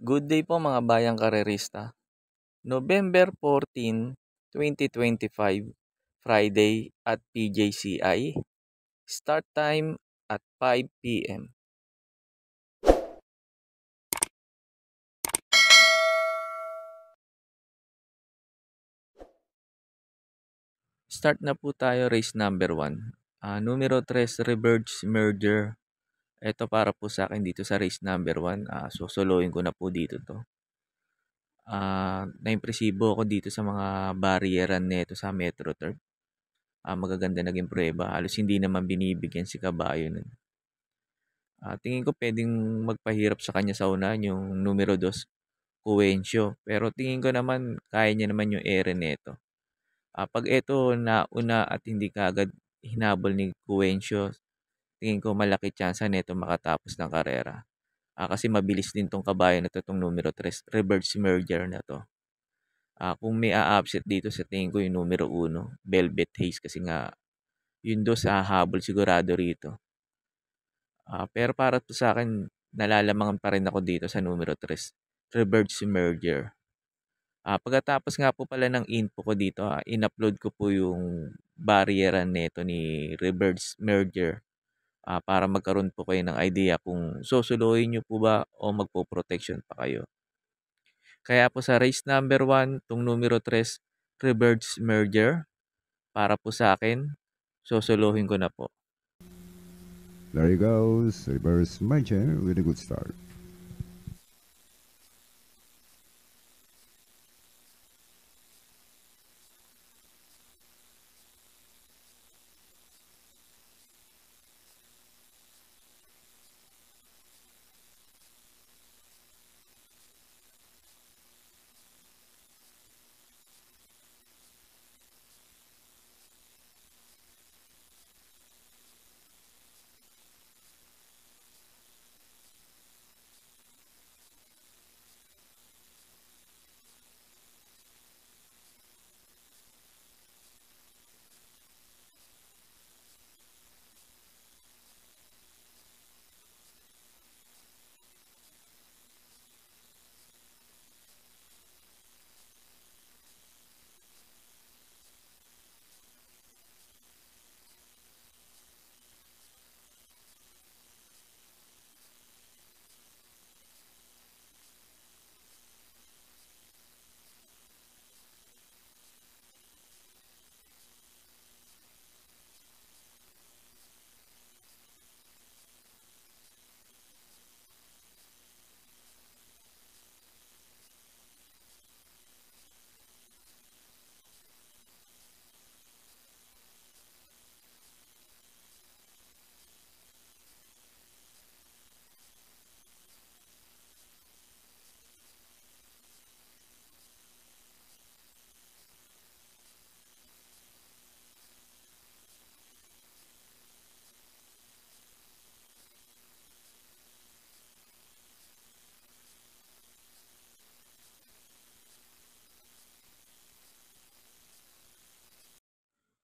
Good day po mga bayang karerista. November 14, 2025, Friday at PJCI. Start time at 5 p.m. Start na po tayo race number 1. Numero 3, Reverse Merger. Ito para po sa akin dito sa race number 1. Susuluin ko na po dito to. Naimpresibo ako dito sa mga barrieran neto sa Metro Turf. Magaganda naging prueba. Halos hindi naman binibigyan si Kabayo nun. Tingin ko pwedeng magpahirap sa kanya sa unahan yung numero 2, Cuencio. Pero tingin ko naman kaya niya naman yung ere neto. Pag ito nauna at hindi kaagad hinabol ni Cuencio, tingin ko malaki tsansa neto makatapos ng karera. Kasi mabilis din tong kabayo na to, tong numero 3, reverse merger na to. Kung may a-upset dito sa tingin ko yung numero 1, Velvet Haze, kasi nga yun do sa habol sigurado rito. Pero para to sa akin, nalalamangan pa rin ako dito sa numero 3, reverse merger. Pagkatapos nga po pala ng info ko dito, in-upload ko po yung barriera neto ni reverse merger para magkaroon po kayo ng idea kung susuluhin nyo po ba o magpo-protection pa kayo. Kaya po sa race number 1, tong numero 3, reverse merger, para po sa akin, susuluhin ko na po. There he goes, reverse merger with a good start.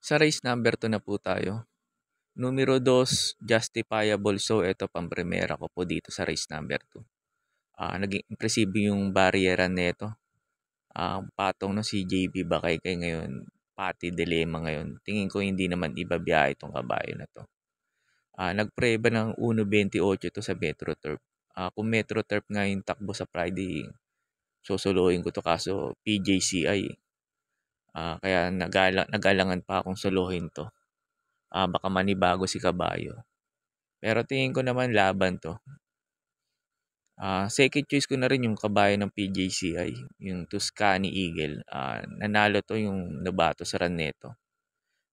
Sa race number 2 na po tayo. Numero 2, Justifiable. So, ito pang-primera ko po dito sa race number 2. Naging impresibo yung barriera neto. Patong no si JB Bakay ngayon, Pati Dilema ngayon. Tingin ko hindi naman ibabiyahe itong kabayo na to. Nagpreba ng 1.28 to sa Metro Turf. Kung Metro Turf nga yung takbo sa Friday, susuluhin ko to, kaso PJCI. Kaya nagalangan pa akong suluhin to. Baka manibago si Kabayo. Pero tingin ko naman laban to. Second choice ko na rin yung kabayo ng PJCI, yung Tuscany Eagle. Nanalo to yung nabato sa Raneto.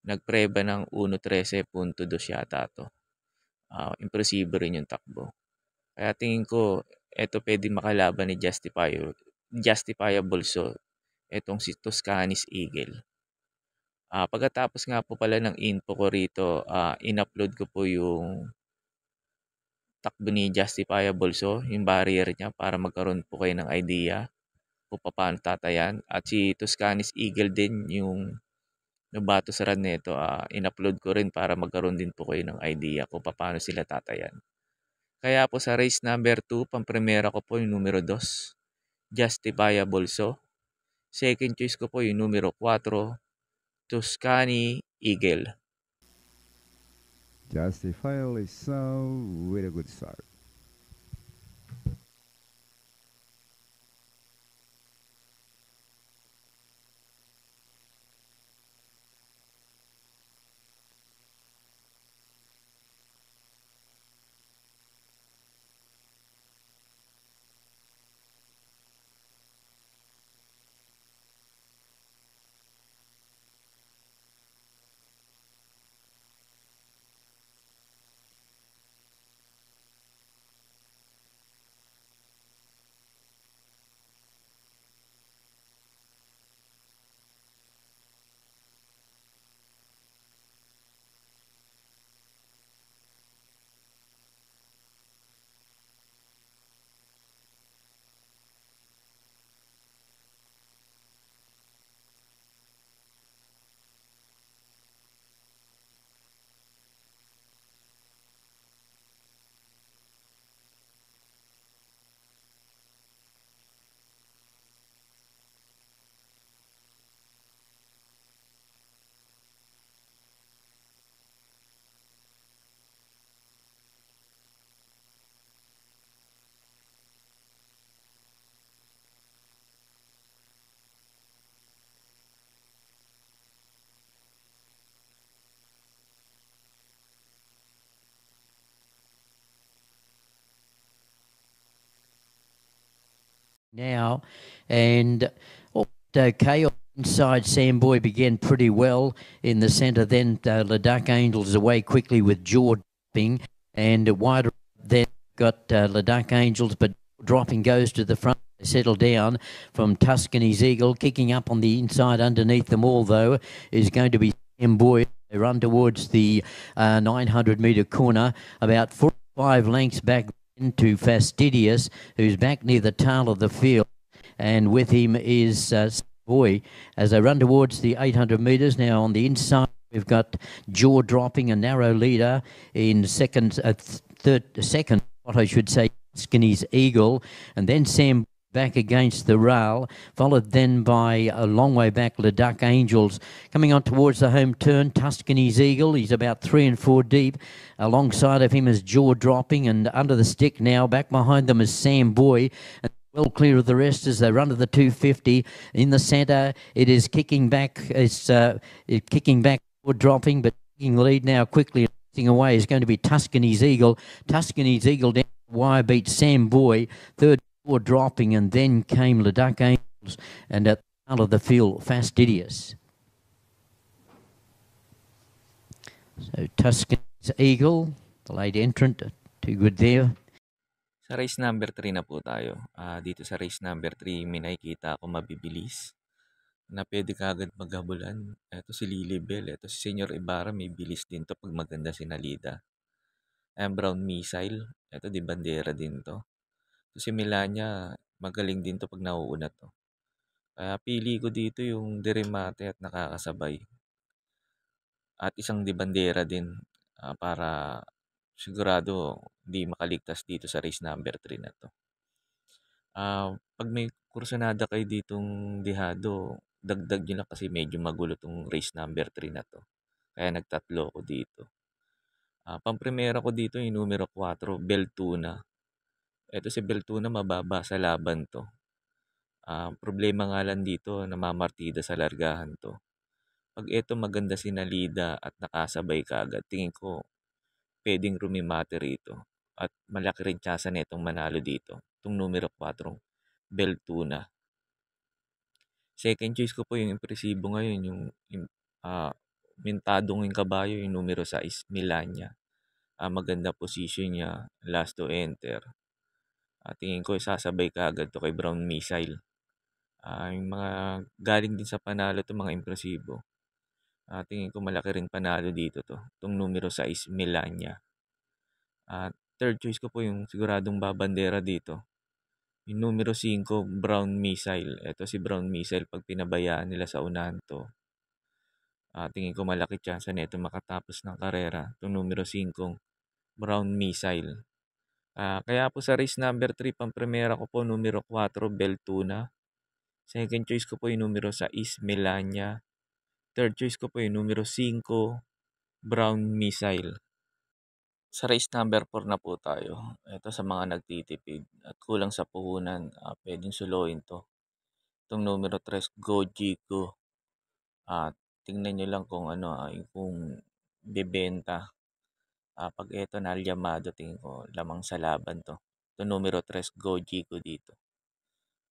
Nagpreba ng 1.13.2 yata to. Impresibo rin yung takbo. Kaya tingin ko, eto pwede makalaban ni Justifiable. So, etong si Tuscany's Eagle. Pagkatapos nga po pala ng info ko rito, in-upload ko po yung takbo ni Justifiable. So, yung barrier niya para magkaroon po kayo ng idea kung paano tatayan. At si Tuscany's Eagle din, yung nabato sa run nito, in-upload ko rin para magkaroon din po kayo ng idea kung paano sila tatayan. Kaya po sa race number 2, pampremera ko po yung numero 2, Justifiable So. Second choice ko po yung numero 4, Tuscany Eagle. Justifiably so, with a good start. Now, and okay. Inside, Samboy began pretty well in the centre. Then Ladakh Angels away quickly with Jaw dropping, and wider then got Ladakh Angels, but dropping goes to the front. They settle down from Tuscany's Eagle, kicking up on the inside underneath them all, though, is going to be Samboy. They run towards the 900-metre corner, about 4 or 5 lengths back into Fastidious, who's back near the tail of the field, and with him is Boy as they run towards the 800 metres. Now on the inside we've got Jaw dropping, a narrow leader in second, what I should say, Skinny's Eagle, and then Sam back against the rail, followed then by a long way back Ladakh Angels. Coming on towards the home turn, Tuscany's Eagle, he's about 3 and 4 deep. Alongside of him is Jaw dropping, and under the stick now, back behind them is Sam Boy. Well clear of the rest as they run to the 250. In the centre, it is kicking back. It's kicking back, dropping, but taking the lead now quickly. Away is going to be Tuscany's Eagle. Tuscany's Eagle down the wire beat Sam Boy. Third, dropping, and then came Ladakh Angels, and at the tail of the field, Fastidious. So Tuscany's Eagle, the late entrant, too good there. Sa race number 3 na po tayo. Dito sa race number 3, may nakikita ako mabibilis na pwede kagad maghabulan. Ito si Lilibel, ito si Senyor Ibarra, may bilis din to pag maganda sinalida. Brown Missile, ito di bandera din to. Si Melania, magaling din to pag nauuna to. Kaya pili ko dito yung Diremate at nakakasabay. At isang di bandera din para sigurado di makaligtas dito sa race number 3 na to. Pag may kursunada kayo ditong dihado, dagdag nyo lang kasi medyo magulo tong race number 3 na to. Kaya nagtatlo ko dito. Pampremera ko dito yung numero 4, Beltuna. Ito si Beltuna, mababa sa laban to. Problema nga lang dito, namamartida sa largahan to. Pag ito maganda sinalida at nakasabay ka agad, tingin ko pwedeng rumimate rito. At malaki rin tsansa netong manalo dito. Itong numero 4, Beltuna. Second choice ko po yung impresibo ngayon, yung mintadong yung kabayo, yung numero 6, Melania. Maganda position niya, last to enter. Tingin ko sasabay ka agad to kay Brown Missile. Yung mga galing din sa panalo to mga impresibo. Tingin ko malaki rin panalo dito to. Itong numero 6, Melania. Third choice ko po yung siguradong babandera dito. Yung numero 5, Brown Missile. Ito si Brown Missile, pag pinabayaan nila sa unahan to, tingin ko malaki chance na ito makatapos ng karera. Itong numero 5, Brown Missile. Kaya po sa race number 3, pampremera ko po numero 4, Beltuna. Second choice ko po yung numero 6, Melania. Third choice ko po yung numero 5, Brown Missile. Sa race number 4 na po tayo. Ito sa mga nagtitipid at kulang sa puhunan, pwedeng suluin to. Itong numero 3, Go Gigo. Tingnan nyo lang kung kung bebenta. Pag ito nalyamado, tingin ko lamang sa laban to. Ito numero 3, Go Gigo dito.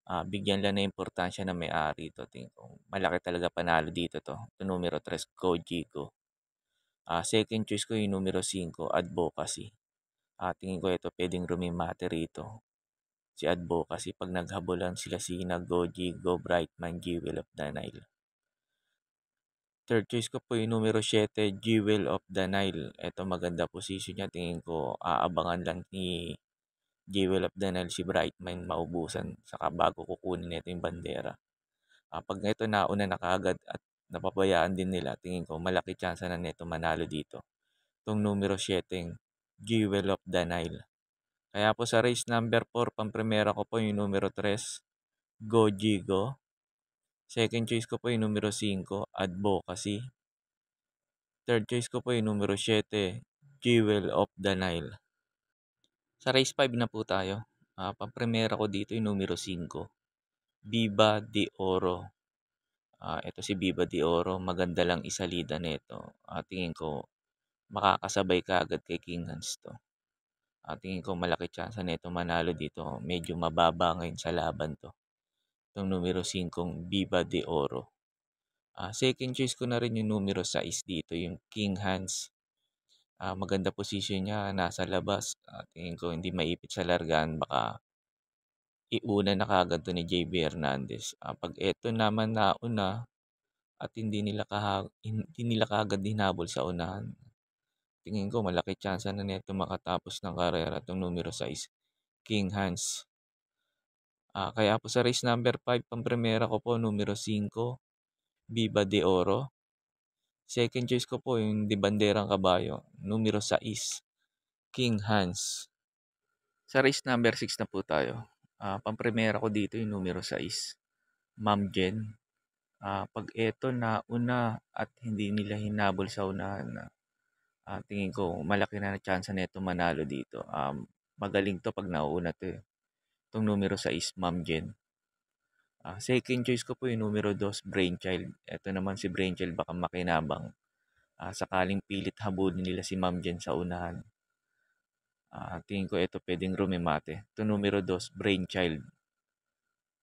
Bigyan lang na importansya na may-ari to. Tingin ko malaki talaga panalo dito to. Ito numero 3, Go Gigo. Second choice ko yung numero 5, Advocacy. Tingin ko ito pwedeng rumimate rito. Si Advocacy pag naghabulan sila Go Gigo, Brightman, Jewel of the Nile. Third choice ko po yung numero 7, Jewel of the Nile. Ito maganda position niya. Tingin ko aabangan lang ni Jewel of the Nile si Brightman maubusan. Saka bago kukunin nito yung bandera. Pag ito nauna na kaagad at napabayaan din nila, tingin ko malaki chance na nito manalo dito. Itong numero 7, Jewel of the Nile. Kaya po sa race number 4, pampremera ko po yung numero 3, Go Gigo. Second choice ko po yung numero 5, Advocacy. Third choice ko po yung numero 7, Jewel of the Nile. Sa race 5 na po tayo. Pampremera ko dito yung numero 5, Viva de Oro. Ito si Viva de Oro. Maganda lang isalida nito. Tingin ko makakasabay ka agad kay King Hans to. Tingin ko malaki chance nito manalo dito. Medyo mababa ngayon sa laban to. Itong numero 5, Viva de Oro. Second choice ko na rin yung numero 6 dito, yung King Hans. Maganda position niya, nasa labas. Tingin ko hindi maipit sa largaan, baka iuna na kagad to ni JB Hernandez. Pag eto naman nauna at hindi nila kagad hinabol sa unahan, tingin ko malaki chance na nito makatapos ng karera itong numero 6, King Hans. Kaya po sa race number 5, pampremera ko po numero 5, Viva de Oro. Second choice ko po yung di banderang kabayo, numero 6, King Hans. Sa race number 6 na po tayo. Pampremera ko dito yung numero 6, Ma'am Jen. Pag eto nauna at hindi nila hinabol sa unahan, tingin ko malaki na chance na ito manalo dito. Magaling to pag nauuna to eh. Itong numero 6, Ma'am Jen. Second choice ko po yung numero 2, Brainchild. Ito naman si Brainchild baka makinabang. Sakaling pilit habulin nila si Ma'am Jen sa unahan. Tingin ko ito pwedeng rumimate. Ito numero 2, Brainchild.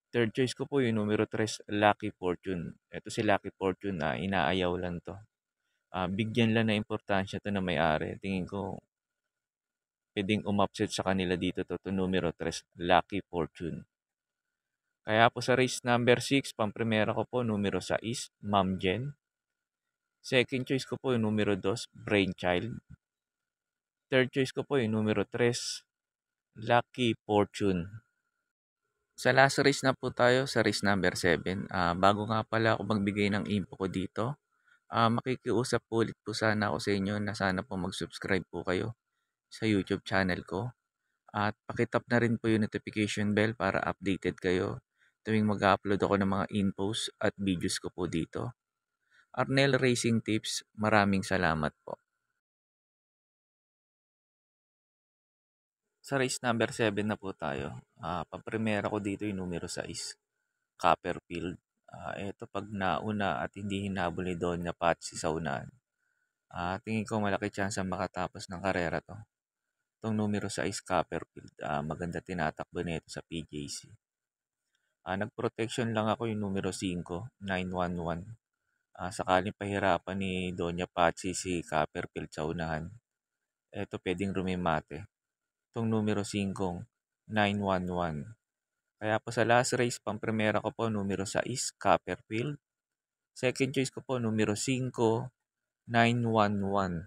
Third choice ko po yung numero 3, Lucky Fortune. Ito si Lucky Fortune, inaayaw lang to. Bigyan lang na importansya to na may-ari. Tingin ko pwedeng umupset sa kanila dito to numero 3, Lucky Fortune. Kaya po sa race number 6, pampremera ko po numero 6, Ma'am Jen. Second choice ko po yung numero 2, Brainchild. Third choice ko po yung numero 3, Lucky Fortune. Sa last race na po tayo, sa race number 7. Bago nga pala ako magbigay ng info ko dito, makikiusap po ulit po sana ako sa inyo na sana po mag-subscribe po kayo sa YouTube channel ko. At pakitap na rin po yung notification bell para updated kayo tuwing mag-upload ako ng mga infos at videos ko po dito. Arnel Racing Tips, maraming salamat po. Sa race number 7 na po tayo. Pampremera ko dito yung numero 6, Copperfield. Ito pag nauna at hindi hinabol ni Donya Patsy sa unahan, tingin ko malaki chance makatapos ng karera to. Itong numero 6, Copperfield. Maganda tinatakbo nito sa PJC. Nag-protection lang ako yung numero 5, 911. Sakaling pahirapan ni Donya Patsy si Copperfield sa unahan, ito pwedeng rumimate. Itong numero 5, 911. Kaya po sa last race, pampremera ko po numero 6, Copperfield. Second choice ko po numero 5, 911.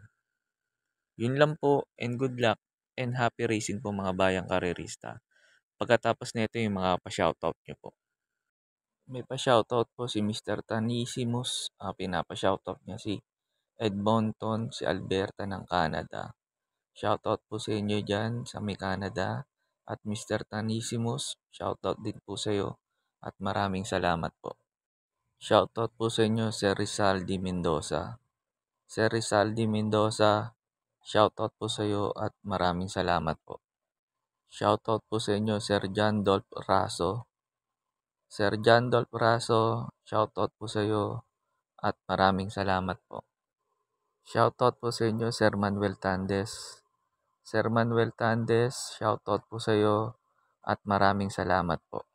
Yun lang po, and good luck and happy racing po mga bayang karerista. Pagkatapos nito yung mga pa-shoutout nyo po. May pa-shoutout po si Mr. Tanisimus. Pinapa-shoutout niya si Edmonton, si Alberta ng Canada. Shoutout po sa inyo dyan sa may Canada. At Mr. Tanisimus, shoutout din po sa iyo at maraming salamat po. Shoutout po sa inyo Sir Rizaldi Mendoza. Sir Rizaldi Mendoza, shoutout po sa iyo at maraming salamat po. Shoutout po sa inyo Sir John Dolph Raso. Sir John Dolph Raso, shoutout po sa iyo at maraming salamat po. Shoutout po sa inyo Sir Manuel Tandes. Sir Manuel Tandes, shoutout po sa iyo at maraming salamat po.